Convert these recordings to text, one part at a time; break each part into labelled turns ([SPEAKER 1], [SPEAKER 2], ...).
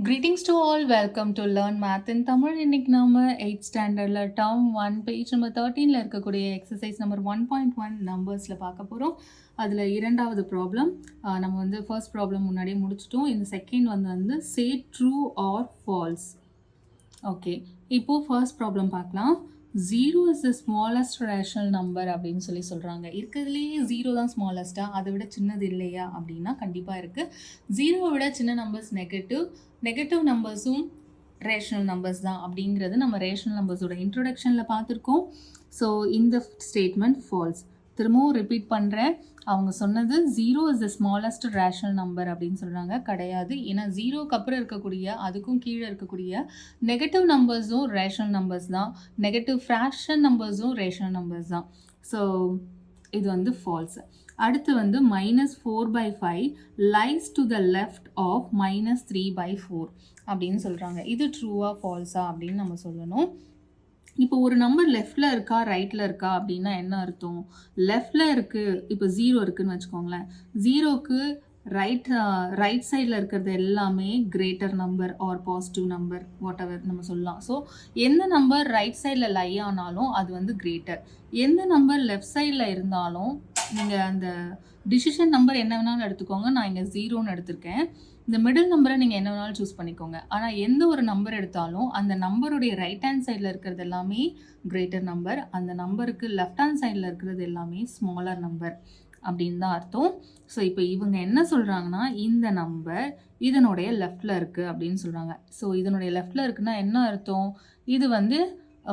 [SPEAKER 1] Greetings to all. Welcome to Learn Math in Tamil. இன்னைக்கு நாம 8th ஸ்டாண்டர்டில் term 1 page number 13ல் இருக்கக்கூடிய exercise number 1.1 நம்பர்ஸில் பார்க்க போகிறோம். அதில் இரண்டாவது ப்ராப்ளம் நம்ம வந்து ஃபர்ஸ்ட் ப்ராப்ளம் முன்னாடியே முடிச்சிட்டோம். இந்த செகண்ட் வந்து சே ட்ரூ ஆர் ஃபால்ஸ். ஓகே, இப்போது ஃபர்ஸ்ட் ப்ராப்ளம் பார்க்கலாம். 0 is the smallest rational number அப்படின்னு சொல்கிறாங்க. இருக்கிறதுலேயே 0 தான் ஸ்மாலஸ்ட்டாக, அதை விட சின்னது இல்லையா அப்படின்னா கண்டிப்பாக இருக்குது. 0வை விட சின்ன நம்பர்ஸ் நெகட்டிவ் நம்பர்ஸும் ரேஷனல் நம்பர்ஸ் தான் அப்படிங்கிறது நம்ம ரேஷனல் நம்பர்ஸோட இன்ட்ரொடக்ஷனில் பார்த்துருக்கோம். ஸோ இந்த ஸ்டேட்மெண்ட் ஃபால்ஸ். திரும்பவும் ரிப்பீட் பண்ணுறேன், அவங்க சொன்னது 0 is the smallest rational number அப்படின்னு சொல்கிறாங்க. கிடையாது. ஏன்னா 0க்கு அப்புறம் இருக்கக்கூடிய அதுக்கும் கீழே இருக்கக்கூடிய நெகட்டிவ் நம்பர்ஸும் ரேஷனல் நம்பர்ஸ் தான், நெகட்டிவ் ஃப்ராக்ஷன் நம்பர்ஸும் ரேஷனல் நம்பர்ஸ் தான். ஸோ இது வந்து ஃபால்ஸ். அடுத்து வந்து -4/5 lies to the left of -3/4 அப்படின்னு சொல்கிறாங்க. இது ட்ரூவா ஃபால்ஸா அப்படின்னு நம்ம சொல்லணும். இப்போ ஒரு நம்பர் லெஃப்டில் இருக்கா ரைட்டில் இருக்கா அப்படின்னா என்ன அர்த்தம்? லெஃப்டில் இருக்குது, இப்போ 0 இருக்குதுன்னு வச்சுக்கோங்களேன். 0க்கு ரைட் சைடில் இருக்கிறது எல்லாமே greater number or positive number whatever நம்ம சொல்லலாம். ஸோ எந்த நம்பர் ரைட் சைடில் லை ஆனாலும் அது வந்து கிரேட்டர். எந்த நம்பர் லெஃப்ட் சைடில் இருந்தாலும் நீங்கள் அந்த டிசிஷன் நம்பர் என்ன வேணாலும் எடுத்துக்கோங்க. நான் இங்கே 0ன்னு எடுத்திருக்கேன். இந்த மிடில் நம்பரை நீங்கள் என்ன வேணாலும் சூஸ் பண்ணிக்கோங்க. ஆனால் எந்த ஒரு நம்பர் எடுத்தாலும் அந்த நம்பருடைய ரைட் ஹேண்ட் சைடில் இருக்கிறது எல்லாமே கிரேட்டர் நம்பர், அந்த நம்பருக்கு லெஃப்ட் ஹேண்ட் சைடில் இருக்கிறது எல்லாமே ஸ்மாலர் நம்பர் அப்படின்னு தான் அர்த்தம். ஸோ இப்போ இவங்க என்ன சொல்கிறாங்கன்னா, இந்த நம்பர் இதனுடைய லெஃப்டில் இருக்குது அப்படின்னு சொல்கிறாங்க. ஸோ இதனுடைய லெஃப்டில் இருக்குன்னா என்ன அர்த்தம்? இது வந்து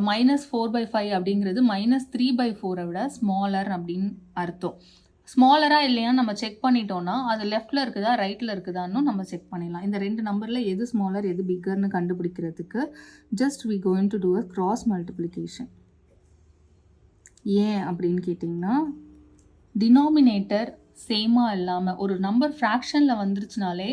[SPEAKER 1] -4/5 அப்படிங்கிறது -3/4 விட ஸ்மாலர் அப்படின்னு அர்த்தம். ஸ்மாலராக இல்லையா நம்ம செக் பண்ணிட்டோன்னா அது லெஃப்டில் இருக்குதா ரைட்டில் இருக்குதான்னு நம்ம செக் பண்ணிடலாம். இந்த ரெண்டு நம்பரில் எது ஸ்மாலர் எது பிக்கர்னு கண்டுபிடிக்கிறதுக்கு just we going to do a cross multiplication. ஏன் அப்படின்னு கேட்டிங்கன்னா, டினாமினேட்டர் சேமாக இல்லாமல் ஒரு நம்பர் ஃப்ராக்ஷனில் வந்துருச்சுனாலே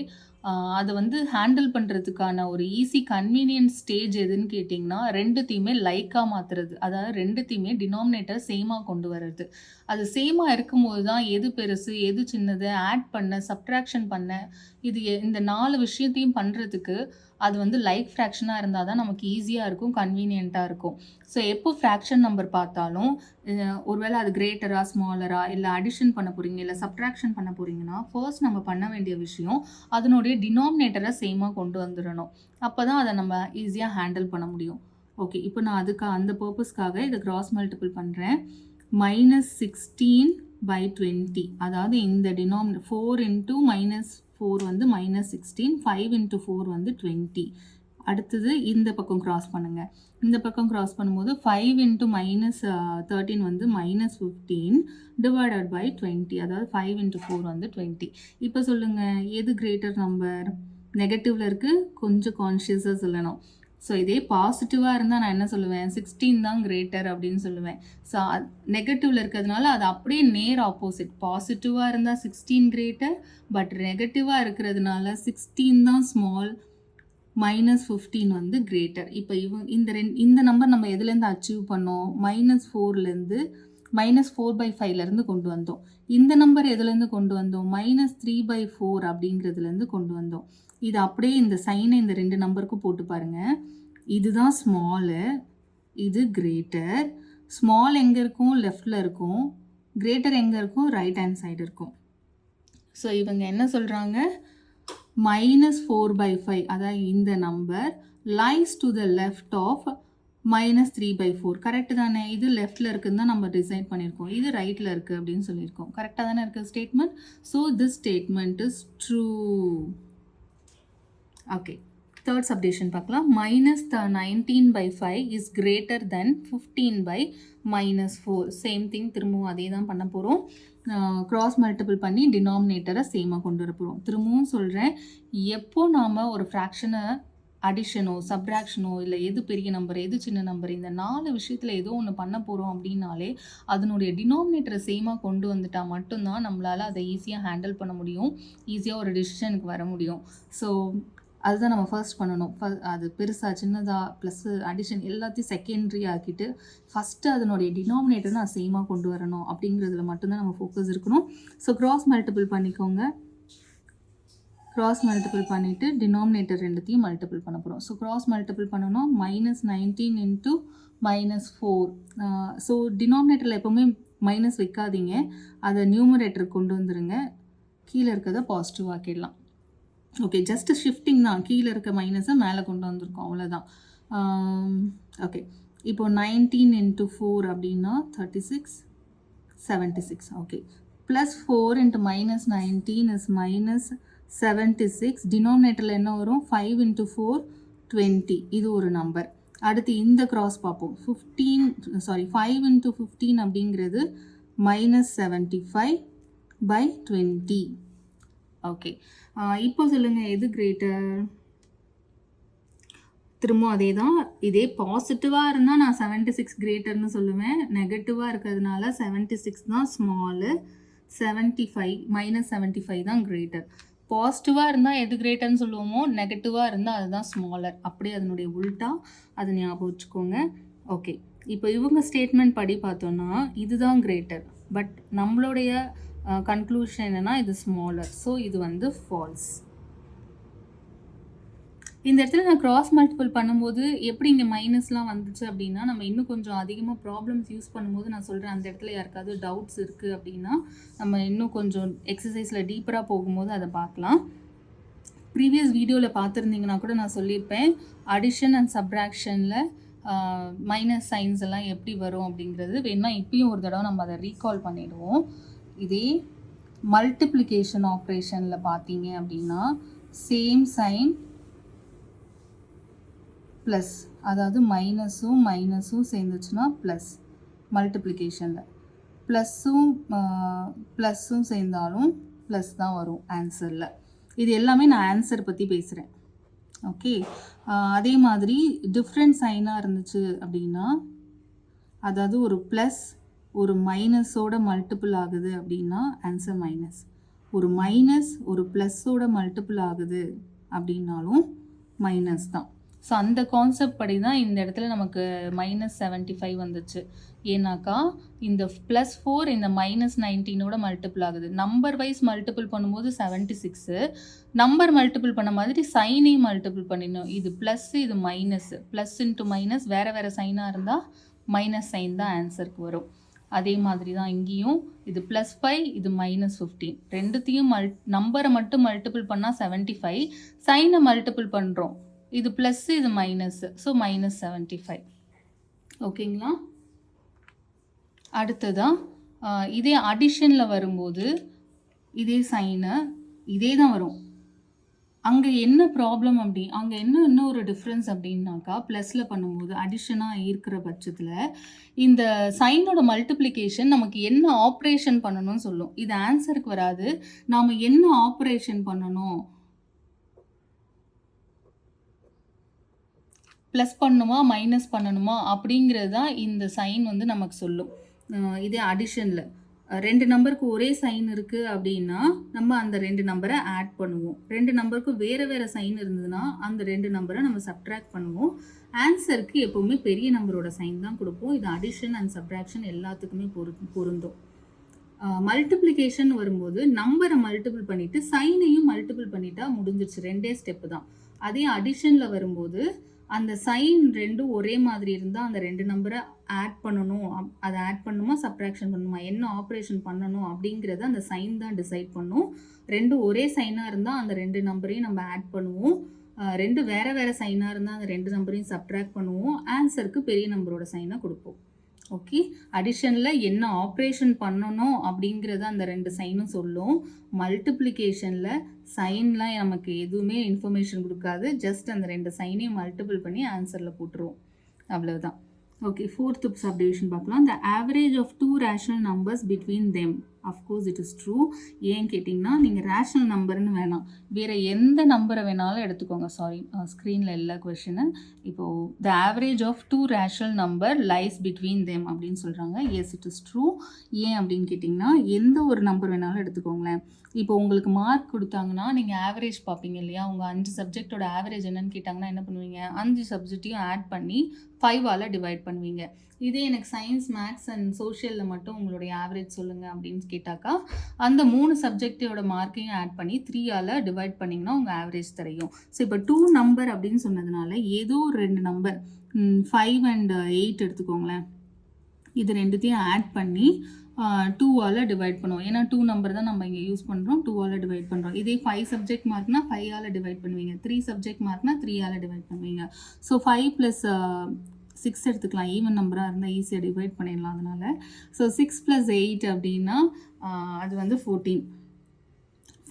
[SPEAKER 1] அதை வந்து ஹேண்டில் பண்ணுறதுக்கான ஒரு ஈஸி கன்வீனியன்ட் ஸ்டேஜ் எதுன்னு கேட்டிங்கன்னா, ரெண்டுத்தையுமே லைக்காக மாற்றுறது. அதாவது ரெண்டுத்தையுமே டினாமினேட்டர் சேமாக கொண்டு வர்றது. அது சேமாக இருக்கும்போது தான் எது பெருசு எது சின்னது ஆட் பண்ண சப்ட்ராக்ஷன் பண்ண இந்த 4 விஷயத்தையும் பண்ணுறதுக்கு அது வந்து லைக் ஃப்ராக்ஷனாக இருந்தால் தான் நமக்கு ஈஸியாக இருக்கும், கன்வீனியண்ட்டாக இருக்கும். ஸோ எப்போ ஃப்ராக்ஷன் நம்பர் பார்த்தாலும் ஒருவேளை அது கிரேட்டரா ஸ்மாலரா இல்லை அடிஷன் பண்ண போகிறீங்க இல்லை சப்ட்ராக்ஷன் பண்ண போகிறீங்கன்னா ஃபர்ஸ்ட் நம்ம பண்ண வேண்டிய விஷயம் அதனுடைய டினாமினேட்டரை சேமாக கொண்டு வந்துடணும். அப்போ தான் அதை நம்ம ஈஸியாக ஹேண்டில் பண்ண முடியும். ஓகே, இப்போ நான் அந்த பர்பஸ்க்காக இதை கிராஸ் மல்டிபிள் பண்ணுறேன். -16/20, அதாவது இந்த டினாமினேட் 4 × -4 வந்து -16, 5 × 4 வந்து 20. அடுத்தது இந்த பக்கம் கிராஸ் பண்ணுங்கள். இந்த பக்கம் கிராஸ் பண்ணும்போது 5 × -13 வந்து -15 டிவைடட் பை 20, அதாவது 5 × 4 வந்து 20. இப்போ சொல்லுங்கள், எது கிரேட்டர் நம்பர்? நெகட்டிவில் இருக்குது, கொஞ்சம் கான்ஷியஸாக சொல்லணும். ஸோ இதே பாசிட்டிவாக இருந்தால் நான் என்ன சொல்லுவேன்? 16 தான் கிரேட்டர் அப்படின்னு சொல்லுவேன். ஸோ நெகட்டிவில் இருக்கிறதுனால அது அப்படியே நேர் ஆப்போசிட். பாசிட்டிவாக இருந்தால் 16 கிரேட்டர், பட் நெகட்டிவாக இருக்கிறதுனால 16 தான் ஸ்மால், -15 வந்து கிரேட்டர். இப்போ இந்த நம்பர் நம்ம எதுலேருந்து அச்சீவ் பண்ணோம்? -4/5லேருந்து கொண்டு வந்தோம். இந்த நம்பர் எதுலேருந்து கொண்டு வந்தோம்? -3/4 அப்படிங்கிறதுலேருந்து கொண்டு வந்தோம். இது அப்படியே இந்த சைனை இந்த 2 நம்பருக்கும் போட்டு பாருங்கள். இதுதான் ஸ்மாலு, இது கிரேட்டர். ஸ்மால் எங்கே இருக்கும்? லெஃப்டில் இருக்கும். கிரேட்டர் எங்கே இருக்கும்? ரைட் ஹேண்ட் சைடு இருக்கும். ஸோ இவங்க என்ன சொல்கிறாங்க? -4/5, அதாவது இந்த number lies to the left of -3/4. Correct தானே? இது லெஃப்டில் இருக்குதுன்னு தான் நம்ம டிசைட் பண்ணியிருக்கோம், இது ரைட்டில் இருக்குது அப்படின்னு சொல்லியிருக்கோம். கரெக்டாக தானே இருக்குது statement? So this statement is true. Okay, third subdivision பார்க்கலாம். -19/5 is greater than 15/-4. Same thing, திரும்பவும் அதே தான் பண்ண போகிறோம். கிராஸ் மல்டிபிள் பண்ணி டினாமினேட்டரை சேமாக கொண்டு வர போகிறோம். திரும்பவும் சொல்கிறேன், எப்போ நாம் ஒரு ஃப்ராக்ஷனை அடிஷனோ சப்ராக்ஷனோ இல்லை எது பெரிய நம்பர் எது சின்ன நம்பர் இந்த 4 விஷயத்தில் ஏதோ ஒன்று பண்ண போகிறோம் அப்படின்னாலே அதனுடைய டினாமினேட்டரை சேமாக கொண்டு வந்துட்டால் மட்டும்தான் நம்மளால் அதை ஈஸியாக ஹேண்டில் பண்ண முடியும், ஈஸியாக ஒரு டிசிஷனுக்கு வர முடியும். ஸோ அதுதான் நம்ம ஃபர்ஸ்ட் பண்ணணும். அது பெருசாக சின்னதாக ப்ளஸ் அடிஷன் எல்லாத்தையும் செகண்டரி ஆக்கிட்டு ஃபஸ்ட்டு அதனுடைய டினாமினேட்டரை நான் சேமாக கொண்டு வரணும் அப்படிங்கிறதுல மட்டும்தான் நம்ம ஃபோக்கஸ் இருக்கணும். ஸோ கிராஸ் மல்டிபிள் பண்ணிக்கோங்க. கிராஸ் மல்டிபிள் பண்ணிவிட்டு டினாமினேட்டர் ரெண்டுத்தையும் மல்டிபிள் பண்ண போகிறோம். ஸோ கிராஸ் மல்டிபிள் பண்ணணும். -19 இன்ட்டு -4. ஸோ டினாமினேட்டரில் எப்போவுமே மைனஸ் வைக்காதீங்க, அதை நியூமரேட்டருக்கு கொண்டு வந்துடுங்க. கீழே இருக்கிறத பாசிட்டிவ் ஆக்கிடலாம். ஓகே, ஜஸ்ட் ஷிஃப்டிங் தான். கீழே இருக்க மைனஸை மேலே கொண்டு வந்திருக்கோம், அவ்வளோதான். ஓகே, இப்போது 19 இன்ட்டு 4 அப்படின்னா 36, 76. Okay, +4 into -19 is -76. டினாமினேட்டரில் என்ன வரும்? 5 இன்ட்டு 4 20. இது ஒரு நம்பர். அடுத்து இந்த கிராஸ் பார்ப்போம். 5 இன்ட்டு 15 அப்படிங்கிறது -75/20. ஓகே, இப்போ சொல்லுங்கள் எது கிரேட்டர்? திரும்ப அதே தான். இதே பாசிட்டிவாக இருந்தால் நான் 76 கிரேட்டர்னு சொல்லுவேன். நெகட்டிவாக இருக்கிறதுனால 76 தான் ஸ்மாலு, 75 -75 தான் கிரேட்டர். பாசிட்டிவாக இருந்தால் எது கிரேட்டர்னு சொல்லுவோமோ, நெகட்டிவாக இருந்தால் அதுதான் ஸ்மாலர். அப்படியே அதனுடைய உல்ட்டா, அது ஞாபகம் வச்சுக்கோங்க. ஓகே, இப்போ இவங்க ஸ்டேட்மெண்ட் படி பார்த்தோன்னா இதுதான் கிரேட்டர். பட் நம்மளுடைய கன்க்ளூஷன் என்னென்னா இது ஸ்மாலர். ஸோ இது வந்து ஃபால்ஸ். இந்த இடத்துல நான் கிராஸ் மல்டிபிள் பண்ணும்போது எப்படி இங்கே மைனஸ்லாம் வந்துச்சு அப்படின்னா, நம்ம இன்னும் கொஞ்சம் அதிகமாக ப்ராப்ளம்ஸ் யூஸ் பண்ணும்போது நான் சொல்கிறேன், அந்த இடத்துல யாருக்காவது டவுட்ஸ் இருக்குது அப்படின்னா நம்ம இன்னும் கொஞ்சம் எக்ஸசைஸில் டீப்பராக போகும்போது அதை பார்க்கலாம். ப்ரீவியஸ் வீடியோவில் பார்த்துருந்தீங்கன்னா கூட நான் சொல்லியிருப்பேன், அடிஷன் அண்ட் சப்ராக்ஷனில் மைனஸ் சைன்ஸ் எல்லாம் எப்படி வரும் அப்படிங்கிறது. வேணால் இப்பயும் ஒரு தடவை நம்ம அதை ரீகால் பண்ணிடுவோம். இதே மல்டிப்ளிகேஷன் ஆப்ரேஷனில் பார்த்தீங்க அப்படின்னா சேம் சைன் ப்ளஸ், அதாவது மைனஸும் சேர்ந்துச்சுன்னா ப்ளஸ். மல்டிப்ளிகேஷனில் ப்ளஸ்ஸும் சேர்ந்தாலும் ப்ளஸ் தான் வரும் ஆன்சரில். இது எல்லாமே நான் ஆன்சர் பற்றி பேசுகிறேன். ஓகே, அதே மாதிரி டிஃப்ரெண்ட் சைனாக இருந்துச்சு அப்படின்னா, அதாவது ஒரு ப்ளஸ் ஒரு மைனஸோட மல்டிபிள் ஆகுது அப்படின்னா ஆன்சர் மைனஸ். ஒரு மைனஸ் ஒரு ப்ளஸ்ஸோட மல்டிபிள் ஆகுது அப்படின்னாலும் மைனஸ் தான். ஸோ அந்த கான்செப்ட் படி தான் இந்த இடத்துல நமக்கு -75 வந்துச்சு. ஏன்னாக்கா இந்த +4 இந்த -19ஓட மல்டிபிள் ஆகுது. நம்பர் வைஸ் மல்டிபிள் பண்ணும்போது 76, நம்பர் மல்டிபிள் பண்ண மாதிரி சைனையும் மல்டிபிள் பண்ணிடணும். இது ப்ளஸ், இது மைனஸ். ப்ளஸ் இன்ட்டு மைனஸ் வேறு வேறு சைனாக இருந்தால் மைனஸ் சைன் தான் ஆன்சருக்கு வரும். அதே மாதிரி தான் இங்கேயும் இது +5, இது -15. ரெண்டுத்தையும் நம்பரை மட்டும் மல்டிபிள் பண்ணால் 75, சைனை மல்டிபிள் பண்ணுறோம். இது ப்ளஸ், இது மைனஸ். ஸோ -75. ஓகேங்களா? அடுத்ததான் இதே அடிஷனில் வரும்போது இதே சைனை இதே தான் வரும். அங்கே என்ன ப்ராப்ளம் அங்கே என்ன ஒரு டிஃப்ரென்ஸ் அப்படின்னாக்கா, ப்ளஸில் பண்ணும்போது அடிஷனாக இருக்கிற பட்சத்தில் இந்த சைனோட மல்டிப்ளிகேஷன் நமக்கு என்ன ஆப்ரேஷன் பண்ணணும்னு சொல்லும். இது ஆன்சருக்கு வராது. நாம் என்ன ஆப்ரேஷன் பண்ணணும், ப்ளஸ் பண்ணணுமா மைனஸ் பண்ணணுமா அப்படிங்கிறது தான் இந்த சைன் வந்து நமக்கு சொல்லும். இதே அடிஷனில் 2 நம்பருக்கு ஒரே சைன் இருக்குது அப்படின்னா நம்ம அந்த 2 நம்பரை ஆட் பண்ணுவோம். 2 நம்பருக்கு வேறு வேறு சைன் இருந்ததுன்னா அந்த 2 நம்பரை நம்ம சப்ட்ராக்ட் பண்ணுவோம். ஆன்சருக்கு எப்போவுமே பெரிய நம்பரோட சைன் தான் கொடுப்போம். இது அடிஷன் அண்ட் சப்ட்ராக்ஷன் எல்லாத்துக்குமே பொருந்தும். மல்டிப்ளிகேஷன் வரும்போது நம்பரை மல்டிபிள் பண்ணிவிட்டு சைனையும் மல்டிபிள் பண்ணிட்டா முடிஞ்சிருச்சு. 2 ஸ்டெப்பு தான். அதே அடிஷனில் வரும்போது அந்த சைன் ரெண்டும் ஒரே மாதிரி இருந்தால் அந்த 2 நம்பரை ஆட் பண்ணணும். அதை ஆட் பண்ணணுமா சப்ட்ராக்ஷன் பண்ணணுமா, என்ன ஆப்ரேஷன் பண்ணணும் அப்படிங்கிறத அந்த சைன் தான் டிசைட் பண்ணும். 2 ஒரே சைனாக இருந்தால் அந்த 2 நம்பரையும் நம்ம ஆட் பண்ணுவோம். 2 வேறு வேறு சைனாக இருந்தால் அந்த 2 நம்பரையும் சப்ட்ராக்ட் பண்ணுவோம். ஆன்சருக்கு பெரிய நம்பரோட சைனை கொடுப்போம். ஓகே, அடிஷனில் என்ன ஆப்ரேஷன் பண்ணணும் அப்படிங்கிறத அந்த 2 சைனும் சொல்லும். மல்டிப்ளிகேஷனில் சைன்லாம் நமக்கு எதுவுமே இன்ஃபர்மேஷன் கொடுக்காது. ஜஸ்ட் அந்த 2 சைனையும் மல்டிபிள் பண்ணி ஆன்சரில் போட்டுருவோம், அவ்வளவுதான். ஓகே, 4th சப்டிவிஷன் பார்க்கலாம். the average of 2 rational numbers between them, of course it is true. ஏன் கேட்டிங்கன்னா, நீங்கள் ரேஷனல் நம்பர்னு வேணாம், வேறு எந்த நம்பரை வேணாலும் எடுத்துக்கோங்க. சாரி, ஸ்க்ரீனில் இல்லை கொஷினு. இப்போது the average of 2 rational number lies between them அப்படின்னு சொல்கிறாங்க. Yes, it is true. ஏன் அப்படின்னு கேட்டிங்கன்னா, எந்த ஒரு நம்பர் வேணாலும் எடுத்துக்கோங்களேன். இப்போ உங்களுக்கு மார்க் கொடுத்தாங்கன்னா நீங்கள் ஆவரேஜ் பார்ப்பீங்க இல்லையா, உங்கள் 5 சப்ஜெக்டோட ஆவரேஜ் என்னன்னு கேட்டாங்கன்னா என்ன பண்ணுவீங்க, 5 சப்ஜெக்டையும் ஆட் பண்ணி 5ஆல் டிவைட் பண்ணுவீங்க. இதே எனக்கு சயின்ஸ், மேத்ஸ் அண்ட் சோஷியலில் மட்டும் உங்களுடைய ஆவரேஜ் சொல்லுங்கள் அப்படின்னு கேட்டாக்கா, அந்த 3 சப்ஜெக்டோட மார்க்கையும் ஆட் பண்ணி 3ஆல் டிவைட் பண்ணிங்கன்னா உங்கள் ஆவரேஜ் தெரியும். ஸோ இப்போ 2 நம்பர் அப்படின்னு சொன்னதுனால ஏதோ ஒரு 2 நம்பர் 5 அண்ட் 8 எடுத்துக்கோங்களேன். இது ரெண்டுத்தையும் ஆட் பண்ணி 2ஆல் டிவைட் பண்ணுவோம். ஏன்னா 2 நம்பர் தான் நம்ம இங்கே யூஸ் பண்ணுறோம். 2ஆல் டிவைட் பண்ணுறோம். இதே 5 சப்ஜெக்ட் மார்க்னா 5ஆல் டிவைட் பண்ணுவீங்க. 3 சப்ஜெக்ட் மார்க்னா 3ஆல் டிவைட் பண்ணுவீங்க. ஸோ 5 + 6 எடுத்துக்கலாம். ஈவன் நம்பராக இருந்தால் ஈஸியாக டிவைட் பண்ணிடலாம் அதனால். ஸோ 6 + 8 அப்படின்னா அது வந்து 14.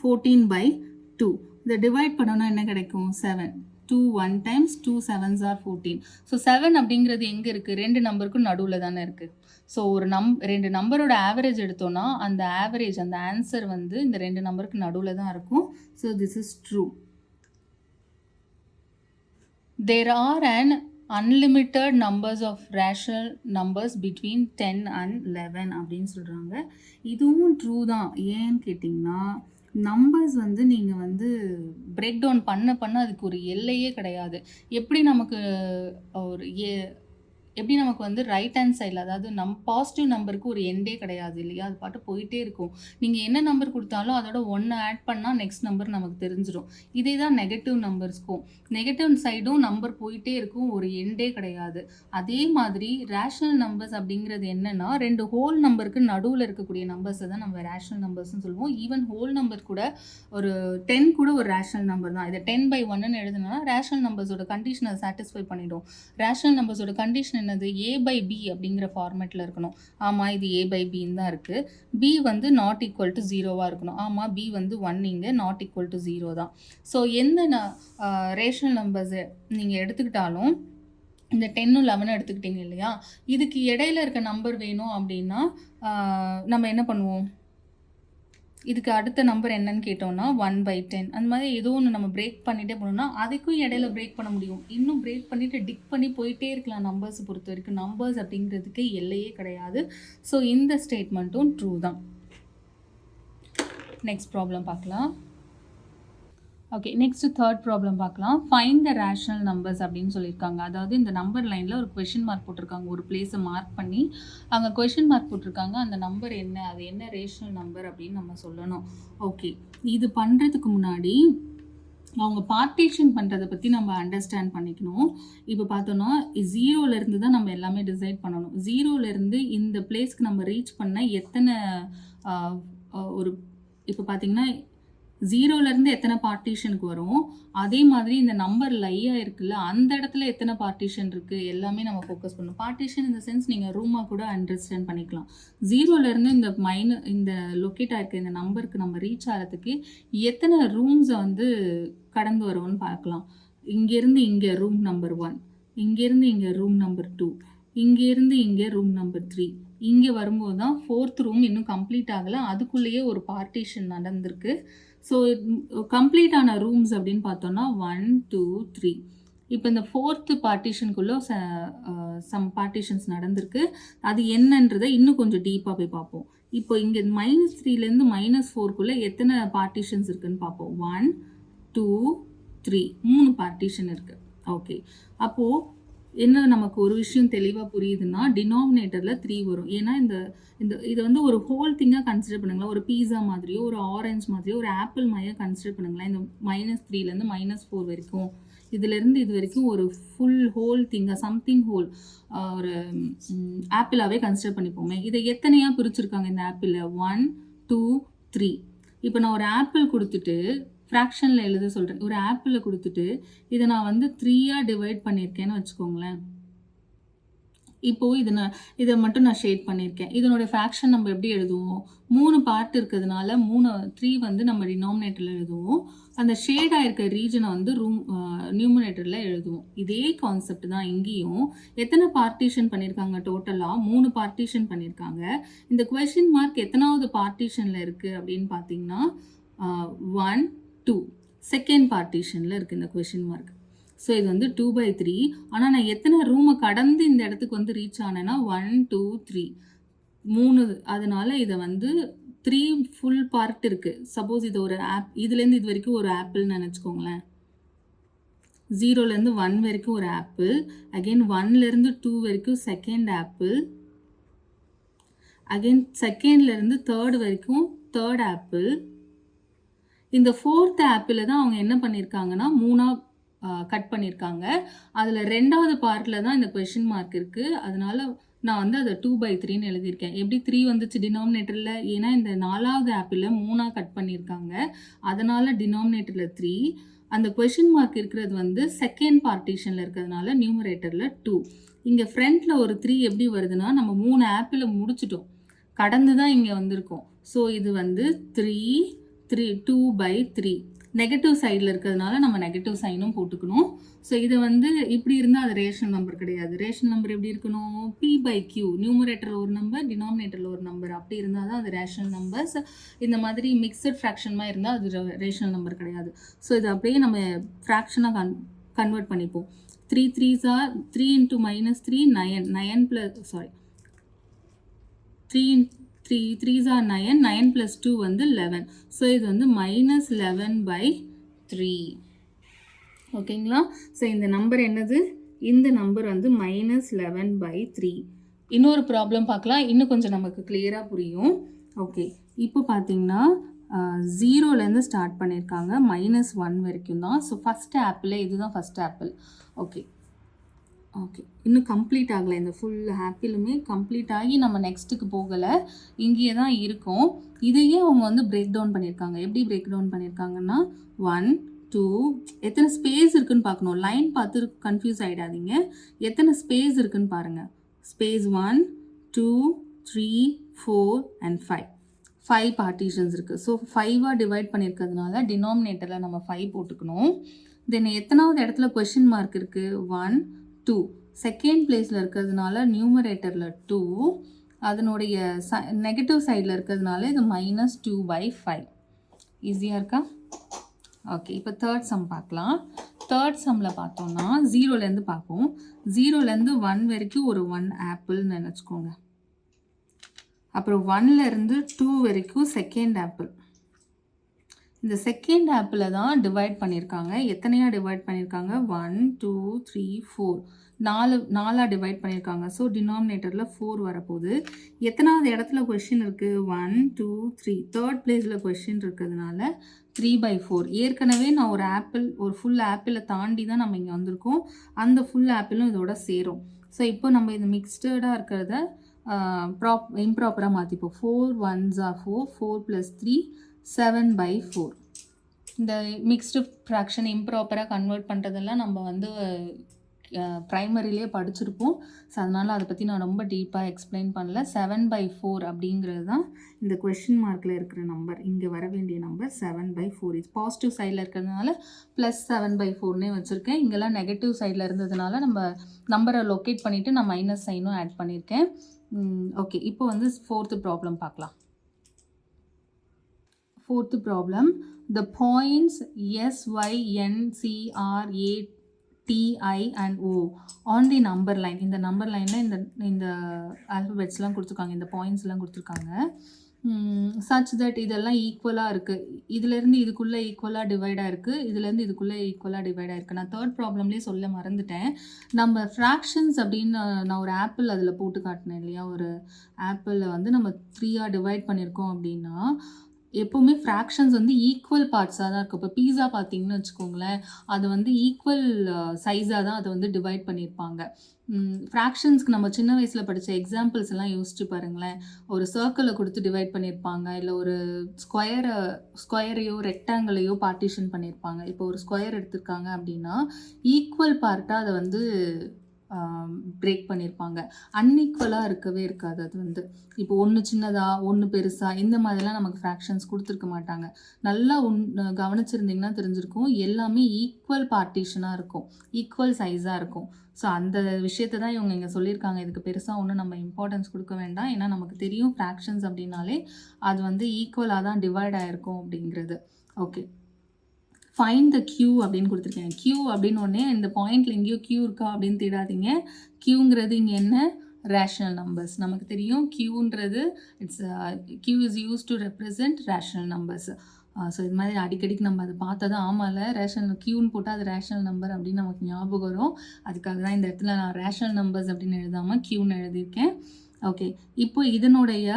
[SPEAKER 1] 14/2. இதை டிவைட் பண்ணோன்னா என்ன கிடைக்கும்? 7. 2 1 times 2 7s are 14. ஸோ 7 அப்படிங்கிறது எங்கே இருக்குது? 2 நம்பருக்கும் நடுவில் தானே இருக்குது. ஸோ ஒரு 2 நம்பரோட ஆவரேஜ் எடுத்தோன்னா அந்த ஆவரேஜ் அந்த ஆன்சர் வந்து இந்த 2 நம்பருக்கு நடுவில் தான் இருக்கும். So this is true. There are an unlimited numbers of rational numbers between 10 and 11 அப்படின்னு சொல்கிறாங்க. இதுவும் ட்ரூ தான். ஏன்னு கேட்டிங்கன்னா நம்பர்ஸ் வந்து நீங்கள் வந்து பிரேக் டவுன் பண்ண அதுக்கு ஒரு எல்லையே கிடையாது. எப்படி நமக்கு வந்து ரைட் ஹேண்ட் சைடில், அதாவது பாசிட்டிவ் நம்பருக்கு ஒரு எண்டே கிடையாது இல்லையா? அது பாட்டு போயிட்டே இருக்கும். நீங்கள் என்ன நம்பர் கொடுத்தாலும் அதோட 1 ஆட் பண்ணால் நெக்ஸ்ட் நம்பர் நமக்கு தெரிஞ்சிடும். இதே தான் நெகட்டிவ் நம்பர்ஸ்க்கும். நெகட்டிவ் சைடும் நம்பர் போயிட்டே இருக்கும், ஒரு எண்டே கிடையாது. அதே மாதிரி ரேஷனல் நம்பர்ஸ் அப்படிங்கிறது என்னென்னா 2 ஹோல் நம்பருக்கு நடுவில் இருக்கக்கூடிய நம்பர்ஸை தான் நம்ம ரேஷனல் நம்பர்ஸ்னு சொல்லுவோம். ஈவன் ஹோல் நம்பர் கூட ஒரு 10 கூட ஒரு ரேஷனல் நம்பர் தான். இதை 10/1ன்னு எழுதுனா ரேஷனல் நம்பர்ஸோட கண்டிஷனை சாட்டிஸ்ஃபை பண்ணிடும். ரேஷனல் நம்பர்ஸோட கண்டிஷன் என்னது? a/b அப்படிங்கிற ஃபார்மேட்டில் இருக்கணும். ஆமாம், இது a/bன்னு தான் இருக்குது. b வந்து நாட் ஈக்குவல் டு 0வாக இருக்கணும். ஆமாம், b வந்து 1 இங்கே நாட் ஈக்குவல் டு 0 தான். ஸோ எந்த ரேஷனல் நம்பர்ஸை நீங்கள் எடுத்துக்கிட்டாலும் இந்த 10 11 எடுத்துக்கிட்டீங்க இல்லையா? இதுக்கு இடையில இருக்க நம்பர் வேணும் அப்படின்னா நம்ம என்ன பண்ணுவோம்? இதுக்கு அடுத்த நம்பர் என்னன்னு கேட்டோம்னா 1/10. அந்த மாதிரி ஏதோ ஒன்று நம்ம பிரேக் பண்ணிகிட்டே போனோம்னா அதுக்கும் இடையில பிரேக் பண்ண முடியும். இன்னும் பிரேக் பண்ணிவிட்டு டிக் பண்ணி போயிட்டே இருக்கலாம். நம்பர்ஸ் பொறுத்த வரைக்கும் நம்பர்ஸ் அப்படிங்கிறதுக்கு எல்லையே கிடையாது. ஸோ இந்த ஸ்டேட்மெண்ட்டும் ட்ரூ தான். நெக்ஸ்ட் ப்ராப்ளம் பார்க்கலாம். ஓகே, நெக்ஸ்ட் தேர்ட் ப்ராப்ளம் பார்க்கலாம். ஃபைண்ட் த ரேஷனல் நம்பர்ஸ் அப்படின்னு சொல்லியிருக்காங்க. அதாவது இந்த நம்பர் லைனில் ஒரு கொஷின் மார்க் போட்டிருக்காங்க. ஒரு பிளேஸை மார்க் பண்ணி அங்கே கொஷின் மார்க் போட்டிருக்காங்க. அந்த நம்பர் என்ன, அது என்ன ரேஷனல் நம்பர் அப்படின்னு நம்ம சொல்லணும். ஓகே, இது பண்ணுறதுக்கு முன்னாடி அவங்க பார்ட்டிஷன் பண்ணுறதை பற்றி நம்ம அண்டர்ஸ்டாண்ட் பண்ணிக்கணும். இப்போ பார்த்தோன்னா 0லேருந்து தான் நம்ம எல்லாமே டிசைட் பண்ணணும். 0லேருந்து இந்த பிளேஸ்க்கு நம்ம ரீச் பண்ண எத்தனை இப்போ பார்த்தீங்கன்னா 0லேருந்து எத்தனை பார்ட்டிஷனுக்கு வரும், அதே மாதிரி இந்த நம்பர் லையாக இருக்குல்ல அந்த இடத்துல எத்தனை பார்ட்டிஷன் இருக்குது எல்லாமே நம்ம ஃபோக்கஸ் பண்ணணும். பார்ட்டிஷன் இந்த சென்ஸ் நீங்கள் ரூமாக கூட அண்டர்ஸ்டாண்ட் பண்ணிக்கலாம். 0லேருந்து இந்த லொக்கேட் ஆகிருக்க இந்த நம்பருக்கு நம்ம ரீச் ஆகிறதுக்கு எத்தனை ரூம்ஸை வந்து கடந்து வருவோம்னு பார்க்கலாம். இங்கேருந்து இங்கே ரூம் நம்பர் 1, இங்கேருந்து இங்கே ரூம் நம்பர் 2, இங்கேருந்து இங்கே ரூம் நம்பர் 3. இங்கே வரும்போது தான் 4th ரூம் இன்னும் கம்ப்ளீட் ஆகலை, அதுக்குள்ளேயே ஒரு பார்ட்டிஷன் நடந்திருக்கு. ஸோ கம்ப்ளீட்டான ரூம்ஸ் அப்படின்னு பார்த்தோன்னா 1 2 3. இப்போ இந்த 4th பார்ட்டிஷனுக்குள்ளே சம் பார்ட்டிஷன்ஸ் நடந்திருக்கு. அது என்னன்றதை இன்னும் கொஞ்சம் டீப்பாக போய் பார்ப்போம். இப்போ இங்கே -3லேருந்து -4க்குள்ளே எத்தனை பார்ட்டிஷன்ஸ் இருக்குதுன்னு பார்ப்போம். 1 2 3 3 பார்ட்டிஷன் இருக்குது. ஓகே, அப்போது என்ன நமக்கு ஒரு விஷயம் தெளிவாக புரியுதுன்னா டினாமினேட்டரில் 3 வரும். ஏன்னா இது வந்து ஒரு ஹோல் திங்காக கன்சிடர் பண்ணுங்களேன். ஒரு பீஸா மாதிரியோ ஒரு ஆரஞ்ச் மாதிரியோ ஒரு ஆப்பிள் மாதிரியோ கன்சிடர் பண்ணுங்களேன். இந்த -3லேருந்து -4 வரைக்கும் இதுலேருந்து இது வரைக்கும் ஒரு ஃபுல் ஹோல் திங்காக சம்திங் ஹோல் ஒரு ஆப்பிளாகவே கன்சிடர் பண்ணிப்போமே. இதை எத்தனையாக பிரிச்சுருக்காங்க இந்த ஆப்பிளில்? 1 2 3. இப்போ நான் ஒரு ஆப்பிள் கொடுத்துட்டு ஃப்ராக்ஷனில் எழுத சொல்கிறேன். ஒரு ஆப்பிளில் கொடுத்துட்டு இதை நான் வந்து 3ஆக டிவைட் பண்ணியிருக்கேன்னு வச்சுக்கோங்களேன். இப்போது இதை மட்டும் நான் ஷேட் பண்ணியிருக்கேன். இதனுடைய ஃப்ராக்ஷன் நம்ம எப்படி எழுதுவோம்? 3 பார்ட் இருக்கிறதுனால 3 வந்து நம்ம டினாமினேட்டரில் எழுதுவோம். அந்த ஷேடாக இருக்க ரீஜனை வந்து நியூமினேட்டரில் எழுதுவோம். இதே கான்செப்ட் தான் இங்கேயும். எத்தனை பார்ட்டிஷன் பண்ணியிருக்காங்க? டோட்டலாக 3 பார்ட்டிஷன் பண்ணியிருக்காங்க. இந்த கொஷின் மார்க் எத்தனாவது பார்ட்டிஷனில் இருக்குது அப்படின்னு பார்த்தீங்கன்னா 1 2 செகண்ட் பார்ட்டிஷனில் இருக்குது இந்த கொஷின் மார்க். ஸோ இது வந்து 2/3. ஆனால் நான் எத்தனை ரூமை கடந்து இந்த இடத்துக்கு வந்து ரீச் ஆனேன்னா 1 2 3 3. அதனால் இதை வந்து 3 ஃபுல் பார்ட் இருக்குது. சப்போஸ் இது ஒரு இதுலேருந்து இது வரைக்கும் ஒரு ஆப்பிள்னு நினச்சிக்கோங்களேன். 0லேருந்து 1 வரைக்கும் ஒரு ஆப்பிள், அகெயின் 1லேருந்து 2 வரைக்கும் செகண்ட் ஆப்பிள், அகெயின் செகண்ட்லேருந்து தேர்ட் வரைக்கும் தேர்ட் ஆப்பிள். இந்த ஃபோர்த் ஆப்பிளை தான் அவங்க என்ன பண்ணியிருக்காங்கன்னா 3ஆக கட் பண்ணியிருக்காங்க. அதில் 2வது பார்ட்டில் தான் இந்த கொஷின் மார்க் இருக்குது. அதனால நான் வந்து அதை 2/3ன்னு எழுதியிருக்கேன். எப்படி 3 வந்துச்சு டினாமினேட்டரில்? ஏன்னா இந்த 4வது ஆப்பிளில் 3ஆக கட் பண்ணியிருக்காங்க, அதனால் டினாமினேட்டரில் 3. அந்த கொஷின் மார்க் இருக்கிறது வந்து செகண்ட் பார்ட்டிஷனில் இருக்கிறதுனால நியூமரேட்டரில் 2. இங்கே ஃப்ரண்ட்டில் ஒரு 3 எப்படி வருதுன்னா, நம்ம 3 ஆப்பிளை முடிச்சிட்டோம், கடந்து தான் இங்கே வந்திருக்கோம். ஸோ இது வந்து 2/3 நெகட்டிவ் சைடில் இருக்கிறதுனால நம்ம நெகட்டிவ் சைனும் போட்டுக்கணும். ஸோ இதை வந்து இப்படி இருந்தால் அது ரேஷனல் நம்பர் கிடையாது. ரேஷனல் நம்பர் எப்படி இருக்கணும்? P/Q, நியூமரேட்டரில் ஒரு நம்பர், டினாமினேட்டரில் ஒரு நம்பர், அப்படி இருந்தால் தான் அது ரேஷனல் நம்பர்ஸ். இந்த மாதிரி மிக்சட் ஃப்ராக்ஷன்மாக இருந்தால் அது ரேஷனல் நம்பர் கிடையாது. ஸோ இது அப்படியே நம்ம ஃப்ராக்ஷனாக கன்வெர்ட் பண்ணிப்போம். 3 3s are 3 into -3 9, 9 plus 3 3s are 9, 9 plus 2 வந்து 11. ஸோ இது வந்து -11/3. ஓகேங்களா? ஸோ இந்த நம்பர் என்னது? இந்த நம்பர் வந்து -11/3. இன்னொரு ப்ராப்ளம் பார்க்கலாம், இன்னும் கொஞ்சம் நமக்கு கிளியராக புரியும். ஓகே, இப்போ பார்த்தீங்கன்னா 0லேருந்து ஸ்டார்ட் பண்ணியிருக்காங்க, -1 வரைக்கும் தான். ஸோ ஃபஸ்ட் ஆப்பிள் இதுதான் ஃபஸ்ட் ஆப்பிள். ஓகே, இன்னும் கம்ப்ளீட் ஆகலை. இந்த ஃபுல் ஆப்பிளுமே கம்ப்ளீட் ஆகி நம்ம நெக்ஸ்ட்டுக்கு போகலை, இங்கேயே தான் இருக்கும். இதையே அவங்க வந்து பிரேக் டவுன் பண்ணியிருக்காங்க. எப்படி பிரேக் டவுன் பண்ணியிருக்காங்கன்னா 1 2 எத்தனை ஸ்பேஸ் இருக்குன்னு பார்க்கணும். லைன் பார்த்து கன்ஃபியூஸ் ஆகிடாதீங்க, எத்தனை ஸ்பேஸ் இருக்குன்னு பாருங்கள். ஸ்பேஸ் 1 2 3 4 and 5 பார்ட்டிஷன்ஸ் இருக்குது. ஸோ 5ஆக டிவைட் பண்ணியிருக்கிறதுனால டினாமினேட்டரில் நம்ம 5 போட்டுக்கணும். தென் எத்தனாவது இடத்துல கொஷின் மார்க் இருக்குது? 1 2 செகண்ட் பிளேஸில் இருக்கிறதுனால நியூமரேட்டரில் 2, அதனுடைய நெகட்டிவ் சைடில் இருக்கிறதுனால இது -2/5. ஈஸியாக இருக்கா? ஓகே, இப்போ தேர்ட் சம் பார்க்கலாம். தேர்ட் சம்மில் பார்த்தோம்னா 0லேருந்து பார்ப்போம். 0லேருந்து 1 வரைக்கும் ஒரு 1 ஆப்பிள்னு நினச்சிக்கோங்க. அப்புறம் 1லேருந்து 2 வரைக்கும் செகண்ட் ஆப்பிள். இந்த செகண்ட் ஆப்பிளை தான் டிவைட் பண்ணியிருக்காங்க. எத்தனையாக டிவைட் பண்ணியிருக்காங்க? 1 2 3 4 4ஆக டிவைட் பண்ணியிருக்காங்க. ஸோ டினாமினேட்டரில் 4 வரப்போகுது. எத்தனாவது இடத்துல கொஷின் இருக்குது? 1 2 3 தேர்ட் பிளேஸில் கொஷின் இருக்கிறதுனால 3/4. ஏற்கனவே நான் ஒரு ஃபுல் ஆப்பிளை தாண்டி தான் நம்ம இங்கே வந்திருக்கோம். அந்த ஃபுல் ஆப்பிளும் இதோட சேரும். ஸோ இப்போ நம்ம இது மிக்ஸ்டடாக இருக்கிறத இம்ப்ராப்பராக மாற்றிப்போம். 4 1s are 4, 4 + 3 7/4. இந்த மிக்ஸ்டு ஃப்ராக்ஷன் இம்ப்ராப்பராக கன்வெர்ட் பண்ணுறதெல்லாம் நம்ம வந்து ப்ரைமரியிலே படிச்சிருப்போம். ஸோ அதனால் அதை பற்றி நான் ரொம்ப டீப்பாக எக்ஸ்பிளைன் பண்ணல. 7/4 அப்படிங்கிறது தான் இந்த கொஷின் மார்க்கில் இருக்கிற நம்பர். இங்கே வர வேண்டிய நம்பர் 7/4. இது பாசிட்டிவ் சைடில் இருக்கிறதுனால +7/4னே வச்சுருக்கேன். இங்கெல்லாம் நெகட்டிவ் சைடில் இருந்ததுனால நம்ம நம்பரை லொக்கேட் பண்ணிவிட்டு நான் மைனஸ் சைனும் ஆட் பண்ணியிருக்கேன். ஓகே, இப்போ வந்து ஃபோர்த்து ப்ராப்ளம் பார்க்கலாம். Fourth problem, the points S, Y, N, C, R, A, T, I and O on the number line. இந்த நம்பர் லைனில் இந்த ஆல்ஃபபெட்ஸ்லாம் கொடுத்துருக்காங்க, இந்த பாயிண்ட்ஸ்லாம் கொடுத்துருக்காங்க. சச் தட் இதெல்லாம் ஈக்குவலாக இருக்குது. இதுலேருந்து இதுக்குள்ளே ஈக்குவலாக டிவைடாக இருக்குது, இதுலேருந்து இதுக்குள்ளே ஈக்குவலாக டிவைடாக இருக்குது. நான் தேர்ட் ப்ராப்ளம்லேயே சொல்ல மறந்துட்டேன். நம்ம ஃப்ராக்ஷன்ஸ் அப்படின்னு நான் ஒரு ஆப்பிள் அதில் போட்டு காட்டினேன் இல்லையா? ஒரு ஆப்பிளில் வந்து நம்ம 3ஆக டிவைட் பண்ணியிருக்கோம் அப்படின்னா எப்போவுமே ஃப்ராக்ஷன்ஸ் வந்து ஈக்குவல் பார்ட்ஸாக தான் இருக்கும். இப்போ பீஸா பார்த்தீங்கன்னு வச்சுக்கோங்களேன், அது வந்து ஈக்குவல் சைஸாக தான் அதை வந்து டிவைட் பண்ணியிருப்பாங்க. ஃப்ராக்ஷன்ஸ்க்கு நம்ம சின்ன வயசில் படித்த எக்ஸாம்பிள்ஸ் எல்லாம் யோசிச்சு பாருங்களேன். ஒரு சர்க்கிளை கொடுத்து டிவைட் பண்ணியிருப்பாங்க, இல்லை ஒரு ஸ்கொயரையோ ரெக்டாங்கிளையோ பார்ட்டிஷன் பண்ணியிருப்பாங்க. இப்போ ஒரு ஸ்கொயர் எடுத்திருக்காங்க அப்படின்னா ஈக்குவல் பார்ட்டாக அதை வந்து பிரேக் பண்ணியிருப்பாங்க. அன்ஈக்குவலாக இருக்கவே இருக்காது. அது வந்து இப்போ ஒன்று சின்னதாக ஒன்று பெருசாக இந்த மாதிரிலாம் நமக்கு ஃப்ராக்ஷன்ஸ் கொடுத்துருக்க மாட்டாங்க. நல்லா கவனிச்சிருந்திங்கன்னா தெரிஞ்சிருக்கும், எல்லாமே ஈக்குவல் பார்ட்டிஷனாக இருக்கும், ஈக்குவல் சைஸாக இருக்கும். ஸோ அந்த விஷயத்தை தான் இவங்க இங்கே சொல்லியிருக்காங்க. இதுக்கு பெருசாக ஒன்றும் நம்ம இம்பார்ட்டன்ஸ் கொடுக்க வேண்டாம், ஏன்னா நமக்கு தெரியும் ஃப்ராக்ஷன்ஸ் அப்படின்னாலே அது வந்து ஈக்குவலாக தான் டிவைட் ஆகிருக்கும் அப்படிங்கிறது. ஓகே, ஃபைண்ட் த கியூ அப்படின்னு கொடுத்துருக்கேன். கியூ அப்படின்னு ஒன்னே இந்த பாயிண்ட்ல எங்கேயோ கியூ இருக்கா அப்படின்னு தேடாதீங்க. கியூங்கிறது இங்கே என்ன? Rational numbers. நமக்கு தெரியும் கியூன்றது Q is use to represent rational numbers. So இது மாதிரி அடிக்கடிக்கு நம்ம அதை பார்த்தா தான் ஆமாம்ல ரேஷனல் க்யூன்னு போட்டால் அது ரேஷனல் நம்பர் அப்படின்னு நமக்கு ஞாபகம் வரும். அதுக்காக தான் இந்த இடத்துல நான் ரேஷனல் நம்பர்ஸ் அப்படின்னு எழுதாமல் க்யூன்னு எழுதியிருக்கேன். ஓகே, இப்போ இதனுடைய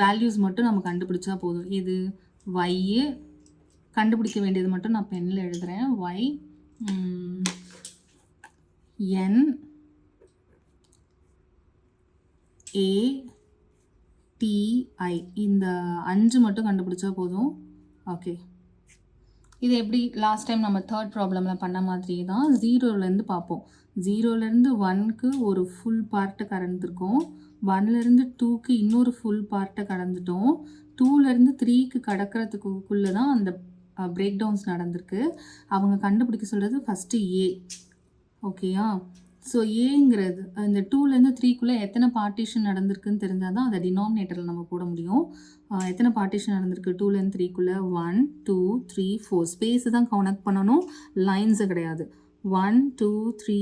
[SPEAKER 1] வேல்யூஸ் மட்டும் நம்ம கண்டுபிடிச்சா போதும். இது ஒய்யு கண்டுபிடிக்க வேண்டியது மட்டும் நான் பென்னில் எழுதுகிறேன். ஒய் என் ஏ டிஐ இந்த 5 மட்டும் கண்டுபிடிச்சா போதும். ஓகே, இது எப்படி லாஸ்ட் டைம் நம்ம தேர்ட் ப்ராப்ளமில் பண்ண மாதிரி தான் 0லேருந்து பார்ப்போம். 0லேருந்து 1க்கு ஒரு ஃபுல் பார்ட்டை கடந்திருக்கோம். 1லேருந்து 2க்கு இன்னொரு ஃபுல் பார்ட்டை கடந்துட்டோம். 2லேருந்து 3க்கு கடக்கிறதுக்குள்ளே தான் அந்த பிரேக் டவுன்ஸ் நடந்திருக்கு. அவங்க கண்டுபிடிக்க சொல்கிறது ஃபஸ்ட்டு ஏ. ஓகேயா? ஸோ ஏங்கிறது இந்த 2லேருந்து 3க்குள்ளே எத்தனை பார்ட்டிஷன் நடந்திருக்குன்னு தெரிஞ்சால் தான் அதை டினாமினேட்டரில் நம்ம போட முடியும். எத்தனை பார்ட்டிஷன் நடந்திருக்கு 2லேருந்து 3க்குள்ளே 1 2 3 4 ஸ்பேஸு தான் கனெக்ட் பண்ணணும், லைன்ஸு கிடையாது. 1 2 3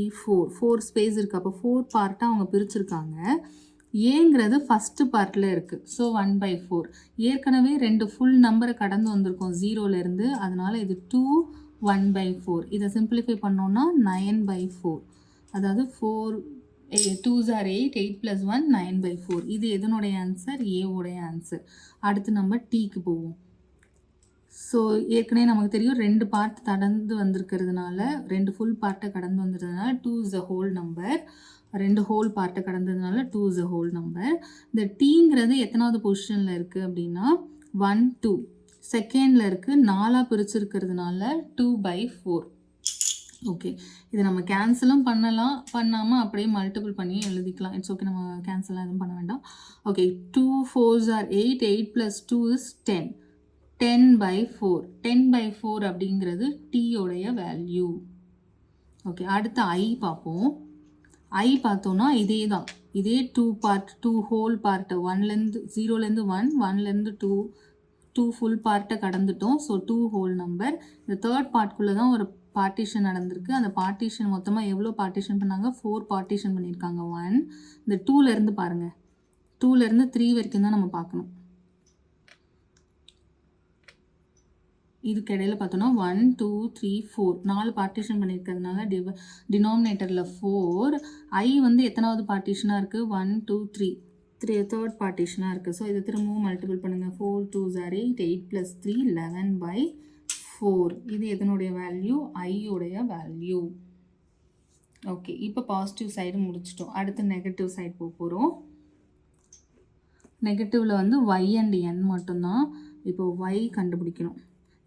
[SPEAKER 1] 4 ஸ்பேஸ் இருக்குது. அப்போ 4 பார்ட்டாக அவங்க பிரிச்சுருக்காங்க. ஏங்கிறது ஃபஸ்ட்டு பார்ட்டில் இருக்குது. ஸோ 1/4 ஏற்கனவே 2 ஃபுல் நம்பரை கடந்து வந்திருக்கோம் 0லேருந்து. அதனால் இது 2 1/4. இதை சிம்பிளிஃபை பண்ணோன்னா 9/4. அதாவது 4 2s are 8 8 + 1 9/4. இது எதனுடைய ஆன்சர்? ஏவோடைய ஆன்சர். அடுத்து நம்ம டீக்கு போவோம். ஸோ ஏற்கனவே நமக்கு தெரியும் 2 பார்ட் கடந்து வந்திருக்கிறதுனால 2 ஃபுல் பார்ட்டை கடந்து வந்ததுனால 2 is a whole number. 2 whole பார்ட்டை கடந்ததுனால 2 is a whole number. இந்த டீங்கிறது எத்தனாவது பொசிஷனில் இருக்குது அப்படின்னா 1 2 செகண்டில் இருக்குது. 4ஆக பிரிச்சுருக்கிறதுனால 2/4. ஓகே, இதை நம்ம கேன்சலும் பண்ணலாம், பண்ணாமல் அப்படியே மல்டிபிள் பண்ணி எழுதிக்கலாம். இட்ஸ் ஓகே, நம்ம கேன்சலாம் எதுவும் பண்ண வேண்டாம். Okay, 2 4s are 8 8 + 2 is 10 10/4. 10/4 அப்படிங்கிறது டீயோடைய வேல்யூ. ஓகே, அடுத்து ஐ பார்ப்போம். ஐ பார்த்தோன்னா இதே தான், இதே 2 ஹோல் பார்ட்டு 0லேருந்து 1 1லேருந்து 2 ஃபுல் பார்ட்டை கடந்துட்டோம். So 2 whole number. இந்த தேர்ட் பார்ட்குள்ளே தான் ஒரு பார்ட்டிஷன் நடந்திருக்கு. அந்த பார்ட்டிஷன் மொத்தமாக எவ்வளோ பார்ட்டிஷன் பண்ணாங்க? 4 பார்ட்டிஷன் பண்ணியிருக்காங்க. 1 இந்த 2லேருந்து பாருங்கள், 2லேருந்து 3 வரைக்கும் தான் நம்ம பார்க்கணும். இதுக்கு இடையில பார்த்தோன்னா 1 2 3 4 4 பார்ட்டிஷன் பண்ணியிருக்கிறதுனால டினாமினேட்டரில் 4. ஐ எத்தனாவது பார்ட்டிஷனாக இருக்குது? 1 2 3 தேர்ட் பார்ட்டிஷனாக இருக்குது. ஸோ இதை திரும்பவும் மல்டிபிள் பண்ணுங்கள். 4 2s are 8 8 + 3 11/4. இது எதனுடைய வேல்யூ? ஐயோடைய வேல்யூ. ஓகே, இப்போ பாசிட்டிவ் சைடு முடிச்சிட்டோம். அடுத்து நெகட்டிவ் சைடு போக போகிறோம். நெகட்டிவில் ஒய் அண்ட் என் மட்டும்தான். இப்போ ஒய் கண்டுபிடிக்கணும்.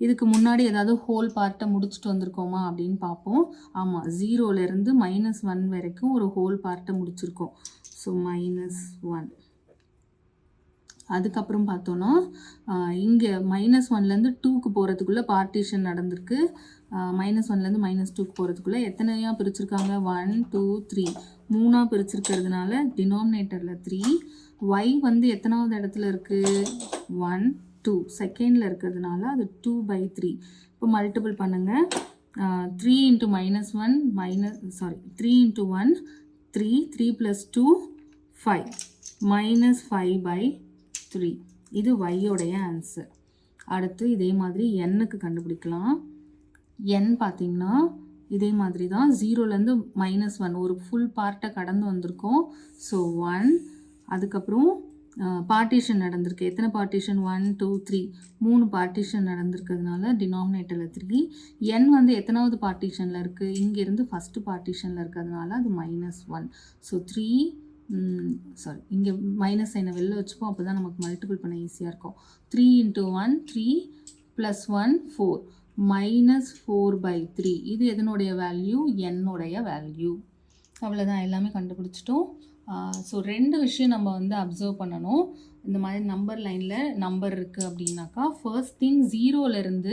[SPEAKER 1] இதுக்கு முன்னாடி ஏதாவது ஹோல் பார்ட்டை முடிச்சுட்டு வந்திருக்கோமா அப்படின்னு பார்ப்போம். ஆமாம், 0லேருந்து -1 வரைக்கும் ஒரு ஹோல் பார்ட்டை முடிச்சிருக்கோம். ஸோ -1. அதுக்கப்புறம் பார்த்தோன்னா இங்கே -1லேருந்து 2க்கு போகிறதுக்குள்ளே பார்ட்டிஷன் நடந்திருக்கு. -1லேருந்து -2க்கு போகிறதுக்குள்ளே எத்தனையாக பிரிச்சுருக்காங்க? 1 2 3 3ஆக பிரிச்சுருக்கிறதுனால டினாமினேட்டரில் 3. ஒய் எத்தனாவது இடத்துல இருக்குது? 1 2 செகண்டில் இருக்கிறதுனால அது 2/3. இப்போ மல்டிபிள் பண்ணுங்கள். 3 × -1 3 × 1 3 3 + 2 5 -5/3. இது ஒய்யோடைய ஆன்சர். அடுத்து இதே மாதிரி எண்ணுக்கு கண்டுபிடிக்கலாம். என் பார்த்திங்கன்னா இதே மாதிரி தான் 0லேருந்து -1 ஒரு ஃபுல் பார்ட்டை கடந்து வந்திருக்கோம். ஸோ 1. அதுக்கப்புறம் பார்ட்டிஷன் நடந்திருக்கு. எத்தனை பார்ட்டிஷன்? 1 2 3 3 பார்ட்டிஷன் நடந்திருக்கிறதுனால டினாமினேட்டரில் 3. என் எத்தனாவது பார்ட்டிஷனில் இருக்குது? இங்கேருந்து ஃபஸ்ட்டு பார்ட்டிஷனில் இருக்கிறதுனால அது -1. ஸோ 3 இங்கே மைனஸ் சைனை வெளில வச்சுப்போம். அப்போ தான் நமக்கு மல்டிபிள் பண்ண ஈஸியாக இருக்கும். 3 × 1 3 + 1 4 -4/3. இது எதனுடைய வேல்யூ? என்னுடைய வேல்யூ. அவ்வளோதான், எல்லாமே கண்டுபிடிச்சிட்டோம். ஸோ 2 விஷயம் நம்ம அப்சர்வ் பண்ணணும். இந்த மாதிரி நம்பர் லைனில் நம்பர் இருக்குது அப்படின்னாக்கா ஃபர்ஸ்ட் திங் 0லேருந்து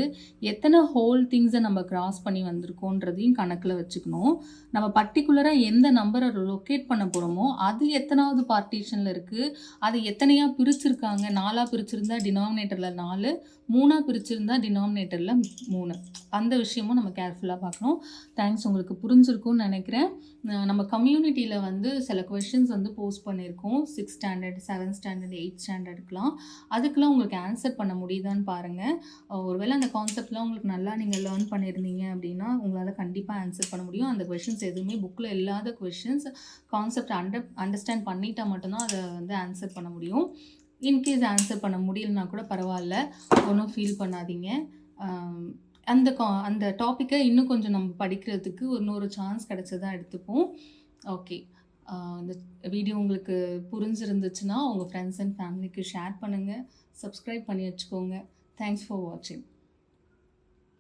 [SPEAKER 1] எத்தனை ஹோல் திங்ஸை நம்ம கிராஸ் பண்ணி வந்திருக்கோன்றதையும் கணக்கில் வச்சுக்கணும். நம்ம பர்டிகுலராக எந்த நம்பரை லொக்கேட் பண்ண போகிறோமோ அது எத்தனாவது பார்ட்டிஷனில் இருக்குது, அது எத்தனையாக பிரிச்சுருக்காங்க. 4ஆக பிரிச்சுருந்தா டினாமினேட்டரில் 4, 3ஆக பிரிச்சுருந்தா டினாமினேட்டரில் 3. அந்த விஷயமும் நம்ம கேர்ஃபுல்லாக பார்க்கணும். தேங்க்ஸ், உங்களுக்கு புரிஞ்சிருக்கும்னு நினைக்கிறேன். நம்ம கம்யூனிட்டியில் சில கொஷின்ஸ் போஸ்ட் பண்ணியிருக்கோம். 6th standard 7th standard 8th 8th ஸ்டாண்டர்டுக்குலாம். அதுக்கெல்லாம் உங்களுக்கு ஆன்சர் பண்ண முடியுதான்னு பாருங்கள். ஒருவேளை அந்த கான்செப்ட்லாம் உங்களுக்கு நல்லா நீங்கள் லேர்ன் பண்ணியிருந்தீங்க அப்படின்னா, உங்களால் கண்டிப்பாக ஆன்சர் பண்ண முடியும். அந்த கொஷின்ஸ் எதுவுமே புக்கில் இல்லாத கொஷின்ஸ். கான்செப்ட் அண்டர்ஸ்டாண்ட் பண்ணிட்டா மட்டும்தான் அதை வந்து ஆன்சர் பண்ண முடியும். இன்கேஸ் ஆன்சர் பண்ண முடியலனா கூட பரவாயில்ல, ஒன்றும் ஃபீல் பண்ணாதீங்க. அந்த டாப்பிக்கை இன்னும் கொஞ்சம் நம்ம படிக்கிறதுக்கு இன்னொரு சான்ஸ் கிடைச்சதா எடுத்துப்போம். ஓகே. இந்த வீடியோ உங்களுக்கு புரிஞ்சிருந்துச்சுன்னா உங்கள் ஃப்ரெண்ட்ஸ் அண்ட் ஃபேமிலிக்கு ஷேர் பண்ணுங்கள். சப்ஸ்கிரைப் பண்ணி வச்சுக்கோங்க. தேங்க்ஸ் ஃபார் வாட்சிங்.